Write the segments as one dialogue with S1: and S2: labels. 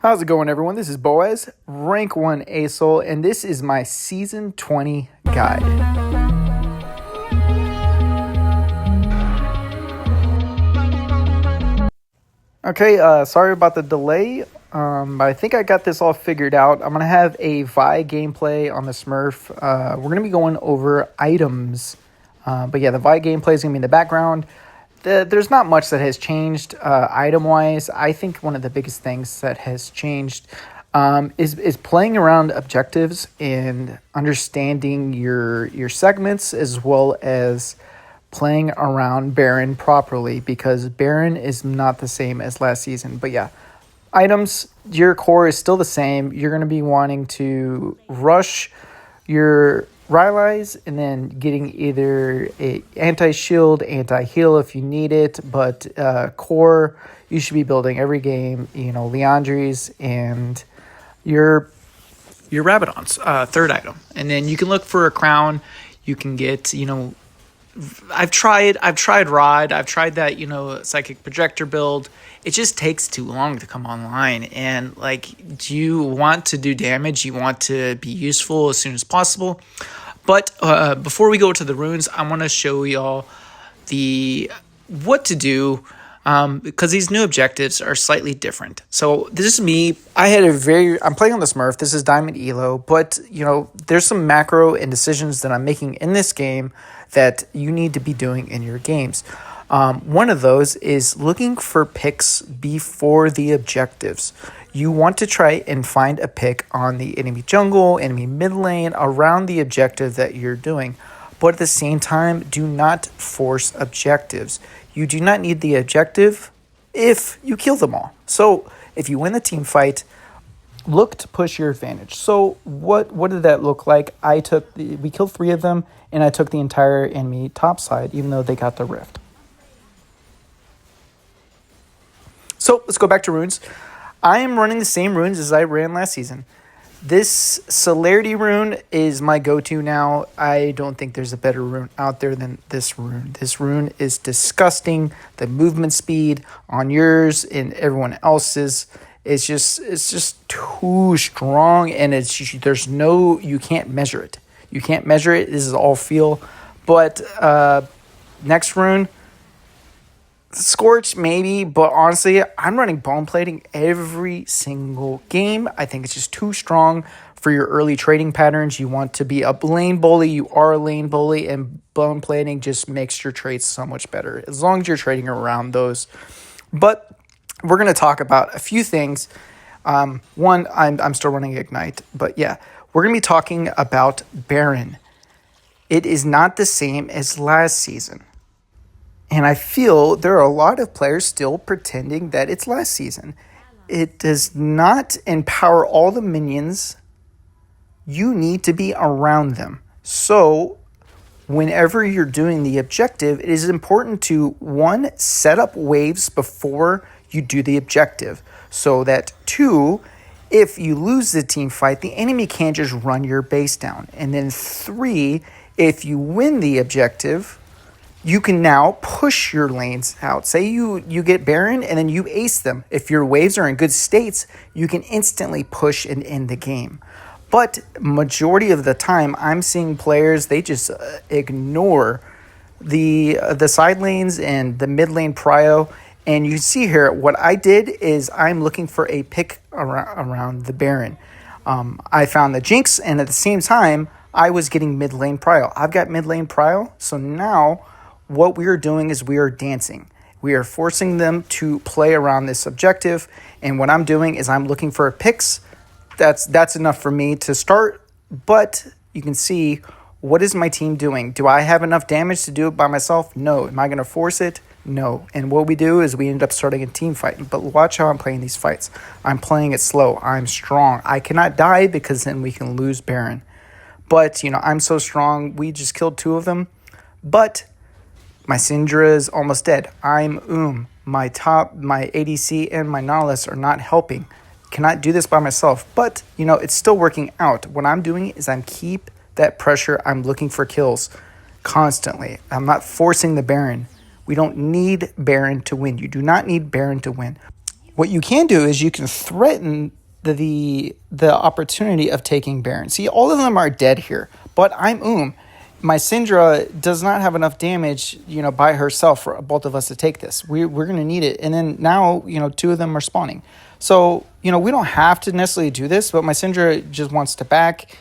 S1: How's it going, everyone? This is Boaz, Rank 1 ASOL, and this is my Season 20 guide. Okay, sorry about the delay, but I think I got this all figured out. I'm going to have a Vi gameplay on the Smurf. We're going to be going over items, but yeah, the Vi gameplay is going to be in the background. There's not much that has changed item-wise. I think one of the biggest things that has changed is playing around objectives and understanding your segments, as well as playing around Baron properly, because Baron is not the same as last season. But yeah, items, your core is still the same. You're going to be wanting to rush your Rylai's and then getting either a anti-shield, anti-heal if you need it, but core, you should be building every game, Leandries and your Rabadons, third item. And then you can look for a crown. You can get, I've tried Rod. I've tried that, psychic projector build. It just takes too long to come online. And do you want to do damage? You want to be useful as soon as possible. But before we go to the runes, I want to show y'all what to do, because these new objectives are slightly different. So this is me. I'm playing on the Smurf. This is Diamond Elo, but there's some macro and decisions that I'm making in this game that you need to be doing in your games. One of those is looking for picks before the objectives. You want to try and find a pick on the enemy jungle, enemy mid lane, around the objective that you're doing. But at the same time, do not force objectives. You do not need the objective if you kill them all. So if you win the team fight, look to push your advantage. So what did that look like? We killed 3 of them, and I took the entire enemy top side, even though they got the rift. So let's go back to runes. I am running the same runes as I ran last season. This Celerity rune is my go-to now. I don't think there's a better rune out there than this rune. This rune is disgusting. The movement speed on yours and everyone else's it's just too strong, and you can't measure it. You can't measure it. This is all feel. But next rune, Scorch, maybe, but honestly, I'm running bone plating every single game. I think it's just too strong for your early trading patterns. You want to be a lane bully, you are a lane bully, and bone plating just makes your trades so much better, as long as you're trading around those. But we're going to talk about a few things. One, I'm still running Ignite, but yeah, we're going to be talking about Baron. It is not the same as last season. And I feel there are a lot of players still pretending that it's last season. It does not empower all the minions. You need to be around them. So whenever you're doing the objective, it is important to, 1, set up waves before you do the objective. So that 2, if you lose the team fight, the enemy can't just run your base down. And then 3, if you win the objective, you can now push your lanes out. Say you get Baron and then you ace them. If your waves are in good states, you can instantly push and end the game. But majority of the time, I'm seeing players, they just ignore the side lanes and the mid lane prio. And you see here, what I did is I'm looking for a pick around the Baron. I found the Jinx, and at the same time, I was getting mid lane prio. I've got mid lane prio, so now what we are doing is we are dancing. We are forcing them to play around this objective, and what I'm doing is I'm looking for picks. That's enough for me to start, but you can see, what is my team doing? Do I have enough damage to do it by myself? No. Am I going to force it? No. And what we do is we end up starting a team fight. But watch how I'm playing these fights. I'm playing it slow. I'm strong. I cannot die because then we can lose Baron. But, I'm so strong. We just killed 2 of them. But my Syndra is almost dead. I'm My ADC and my Nautilus are not helping. Cannot do this by myself. But, it's still working out. What I'm doing is I'm keep that pressure. I'm looking for kills constantly. I'm not forcing the Baron. We don't need Baron to win. You do not need Baron to win. What you can do is you can threaten the opportunity of taking Baron. See, all of them are dead here, but I'm my Syndra does not have enough damage, by herself for both of us to take this. We're going to need it. And then now, two of them are spawning. So, we don't have to necessarily do this, but my Syndra just wants to back.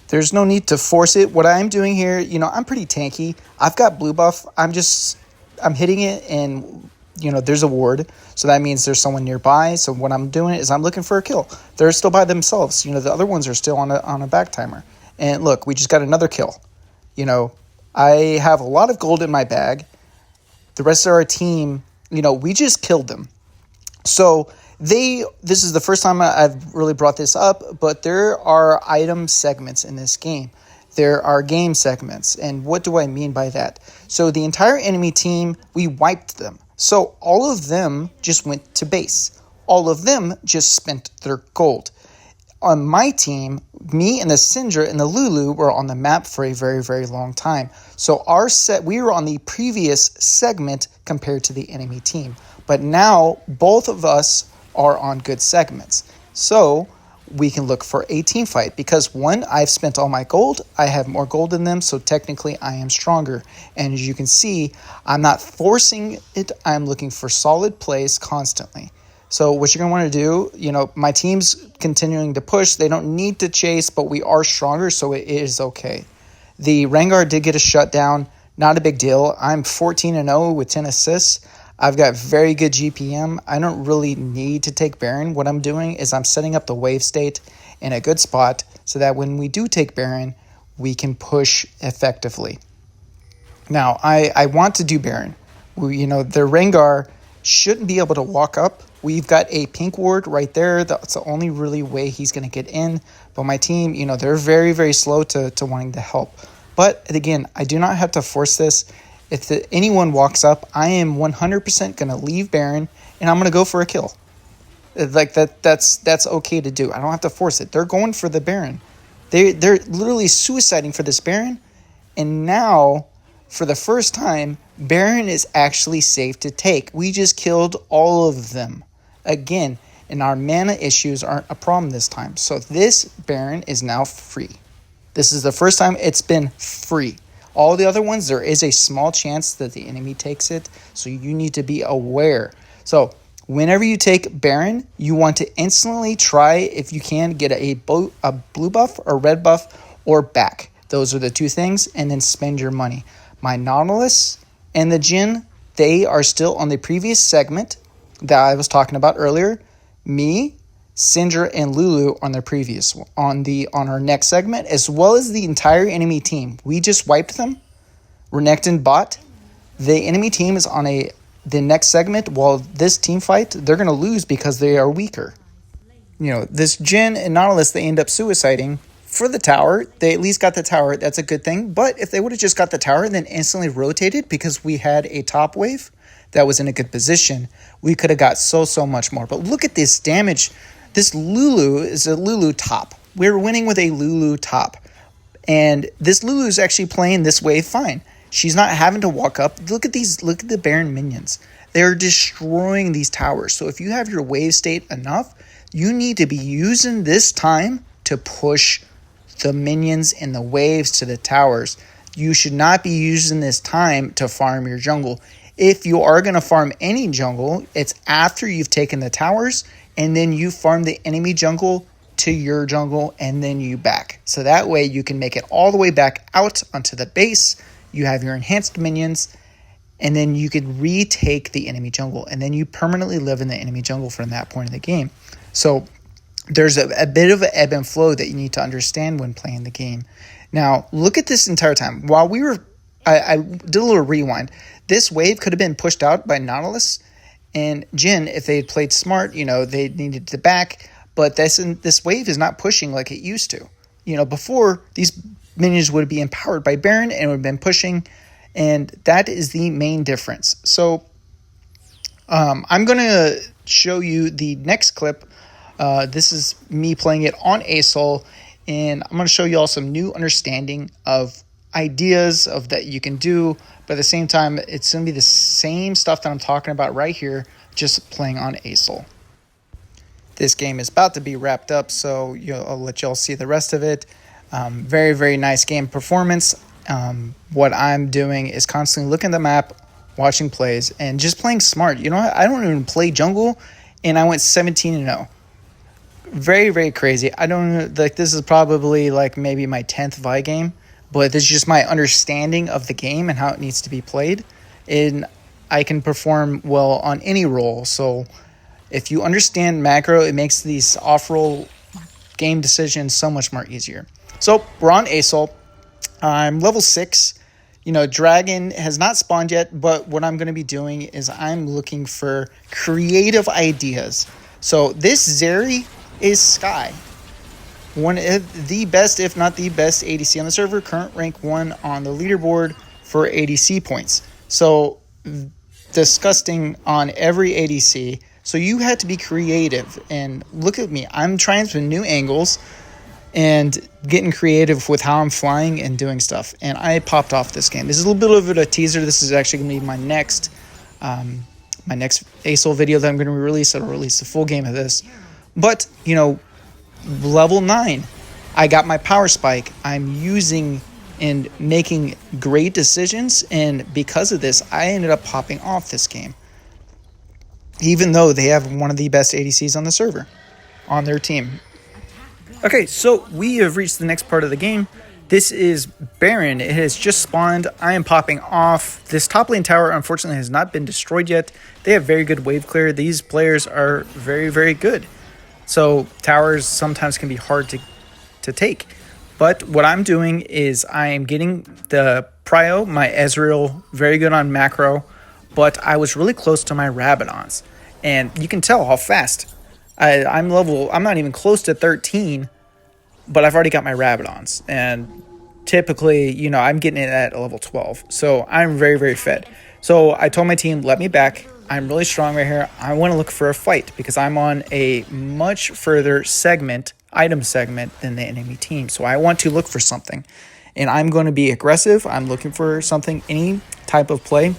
S1: There's no need to force it. What I'm doing here, I'm pretty tanky. I've got blue buff. I'm hitting it and, there's a ward. So that means there's someone nearby. So what I'm doing is I'm looking for a kill. They're still by themselves. The other ones are still on a back timer. And look, we just got another kill. I have a lot of gold in my bag. The rest of our team, we just killed them. So this is the first time I've really brought this up, but there are item segments in this game. There are game segments. And what do I mean by that? So the entire enemy team, we wiped them. So all of them just went to base. All of them just spent their gold. On my team, me and the Syndra and the Lulu were on the map for a very, very long time. So we were on the previous segment compared to the enemy team. But now both of us are on good segments. So we can look for a team fight because one, I've spent all my gold. I have more gold than them, so technically I am stronger. And as you can see, I'm not forcing it. I'm looking for solid plays constantly. So what you're going to want to do, my team's continuing to push. They don't need to chase, but we are stronger, so it is okay. The Rengar did get a shutdown. Not a big deal. I'm 14-0 with 10 assists. I've got very good GPM. I don't really need to take Baron. What I'm doing is I'm setting up the wave state in a good spot so that when we do take Baron, we can push effectively. Now, I want to do Baron. The Rengar shouldn't be able to walk up. We've got a pink ward right there. That's the only really way he's going to get in. But my team, they're very, very slow to wanting to help. But again, I do not have to force this. If anyone walks up, I am 100% going to leave Baron and I'm going to go for a kill. Like that's okay to do. I don't have to force it. They're going for the Baron. They're literally suiciding for this Baron. And now, for the first time, Baron is actually safe to take. We just killed all of them. Again, and our mana issues aren't a problem this time. So this Baron is now free. This is the first time it's been free. All the other ones, there is a small chance that the enemy takes it. So you need to be aware. So whenever you take Baron, you want to instantly try, if you can, get a blue buff or red buff or back. Those are the two things. And then spend your money. My Nautilus and the Jhin, they are still on the previous segment that I was talking about earlier. Me, Syndra, and Lulu on the previous one, on our next segment, as well as the entire enemy team. We just wiped them. Renekton bot. The enemy team is on the next segment. While this team fight, they're going to lose because they are weaker. This Jhin and Nautilus, they end up suiciding for the tower. They at least got the tower. That's a good thing. But if they would have just got the tower and then instantly rotated because we had a top wave that was in a good position, we could have got so much more. But look at this damage. This Lulu is a Lulu top. We're winning with a Lulu top. And this Lulu is actually playing this wave fine. She's not having to walk up. Look at the Baron minions. They're destroying these towers. So if you have your wave state enough, you need to be using this time to push the minions and the waves to the towers. You should not be using this time to farm your jungle. If you are going to farm any jungle, it's after you've taken the towers and then you farm the enemy jungle to your jungle and then you back. So that way you can make it all the way back out onto the base. You have your enhanced minions and then you can retake the enemy jungle and then you permanently live in the enemy jungle from that point of the game. So there's a bit of an ebb and flow that you need to understand when playing the game. Now, look at this entire time. While we were, I did a little rewind. This wave could have been pushed out by Nautilus and Jhin if they had played smart. They needed to back, but this wave is not pushing like it used to. Before, these minions would be empowered by Baron and would have been pushing, and that is the main difference. So I'm going to show you the next clip. This is me playing it on ASOL, and I'm going to show you all some new understanding of ideas of that you can do, but at the same time, it's going to be the same stuff that I'm talking about right here, just playing on ASOL. this game is about to be wrapped up, so I'll let y'all see the rest of it. Very, very nice game performance. What I'm doing is constantly looking at the map, watching plays, and just playing smart. You know what? I don't even play jungle, and I went 17-0. Very, very crazy. I don't know, like, this is probably like maybe my 10th Vi game, but this is just my understanding of the game and how it needs to be played. And I can perform well on any role. So if you understand macro, it makes these off-roll game decisions so much more easier. So we're on Asol. I'm level 6. Dragon has not spawned yet, but what I'm going to be doing is I'm looking for creative ideas. So this Zeri is Sky. One of the best, if not the best ADC on the server, current rank 1 on the leaderboard for ADC points. So disgusting on every ADC. So you had to be creative, and look at me. I'm trying some new angles and getting creative with how I'm flying and doing stuff. And I popped off this game. This is a little bit of a teaser. This is actually going to be my next ASOL video that I'm going to release. I'll release the full game of this. But, level 9, I got my power spike. I'm using and making great decisions. And because of this, I ended up popping off this game. Even though they have one of the best ADCs on the server, on their team. Okay, so we have reached the next part of the game. This is Baron. It has just spawned. I am popping off. This top lane tower, unfortunately, has not been destroyed yet. They have very good wave clear. These players are very, very good. So towers sometimes can be hard to take. But what I'm doing is I am getting the prio, my Ezreal, very good on macro. But I was really close to my Rabadons. And you can tell how fast. I'm not even close to 13, but I've already got my Rabadons. And typically, I'm getting it at level 12. So I'm very, very fed. So I told my team, let me back. I'm really strong right here. I want to look for a fight because I'm on a much further item segment than the enemy team. So I want to look for something. And I'm going to be aggressive. I'm looking for something, any type of play.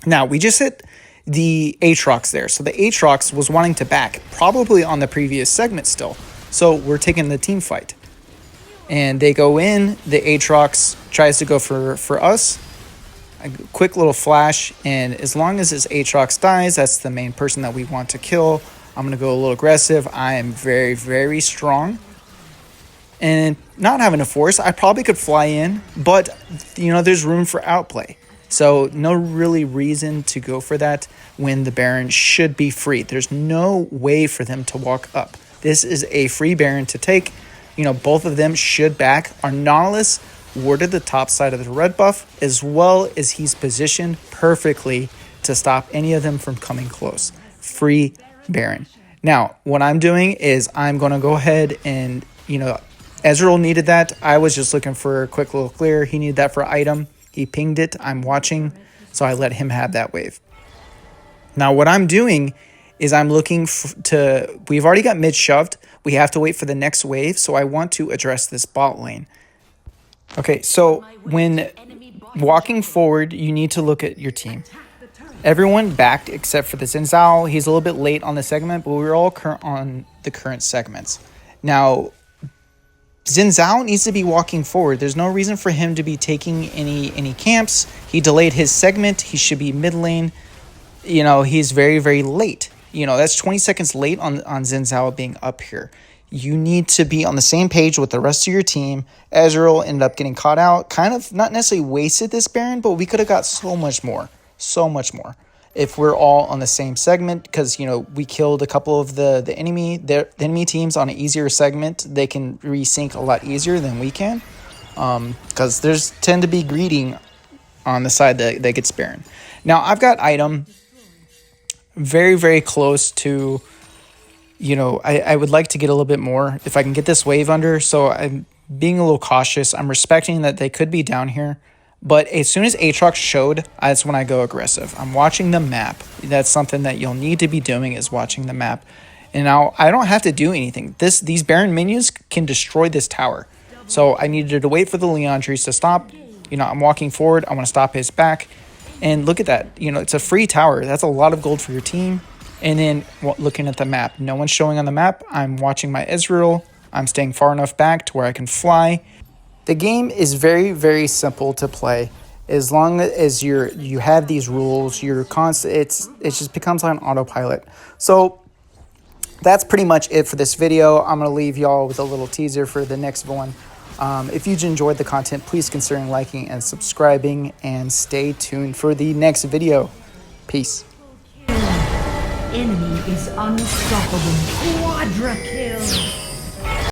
S1: Now, we just hit the Aatrox there. So the Aatrox was wanting to back, probably on the previous segment still. So we're taking the team fight. And they go in. The Aatrox tries to go for us. A quick little flash. And as long as this Aatrox dies, that's the main person that we want to kill. I'm going to go a little aggressive. I am very, very strong. And not having a force, I probably could fly in. But, there's room for outplay. So no really reason to go for that when the Baron should be free. There's no way for them to walk up. This is a free Baron to take. Both of them should back. Our Nautilus warded the top side of the red buff, as well as he's positioned perfectly to stop any of them from coming close. Free Baron. Now, what I'm doing is I'm going to go ahead and, Ezreal needed that. I was just looking for a quick little clear. He needed that for item. He pinged it. I'm watching, so I let him have that wave. Now, what I'm doing is I'm looking we've already got mid shoved. We have to wait for the next wave, so I want to address this bot lane. Okay, so when walking forward, you need to look at your team. Everyone backed except for the Xin Zhao. He's a little bit late on the segment, but we're all on the current segments. Now, Xin Zhao needs to be walking forward. There's no reason for him to be taking any camps. He delayed his segment. He should be mid lane. He's very, very late. That's 20 seconds late on Xin Zhao being up here. You need to be on the same page with the rest of your team. Ezreal ended up getting caught out. Kind of not necessarily wasted this Baron, but we could have got so much more. So much more. If we're all on the same segment, because, we killed a couple of the enemy teams on an easier segment. They can resync a lot easier than we can, because there's tend to be greeting on the side that gets Baron. Now, I've got item very, very close to, I would like to get a little bit more if I can get this wave under. So I'm being a little cautious. I'm respecting that they could be down here. But as soon as Aatrox showed, that's when I go aggressive. I'm watching the map. That's something that you'll need to be doing, is watching the map. And now I don't have to do anything. These Baron minions can destroy this tower. So I needed to wait for the Leandries to stop. I'm walking forward. I want to stop his back. And look at that. It's a free tower. That's a lot of gold for your team. And then looking at the map, no one's showing on the map. I'm watching my Israel. I'm staying far enough back to where I can fly. The game is very, very simple to play. As long as you have these rules, you're constant. It just becomes like an autopilot. So that's pretty much it for this video. I'm gonna leave y'all with a little teaser for the next one. If you enjoyed the content, please consider liking and subscribing, and stay tuned for the next video. Peace.
S2: Enemy is unstoppable. Quadra kill.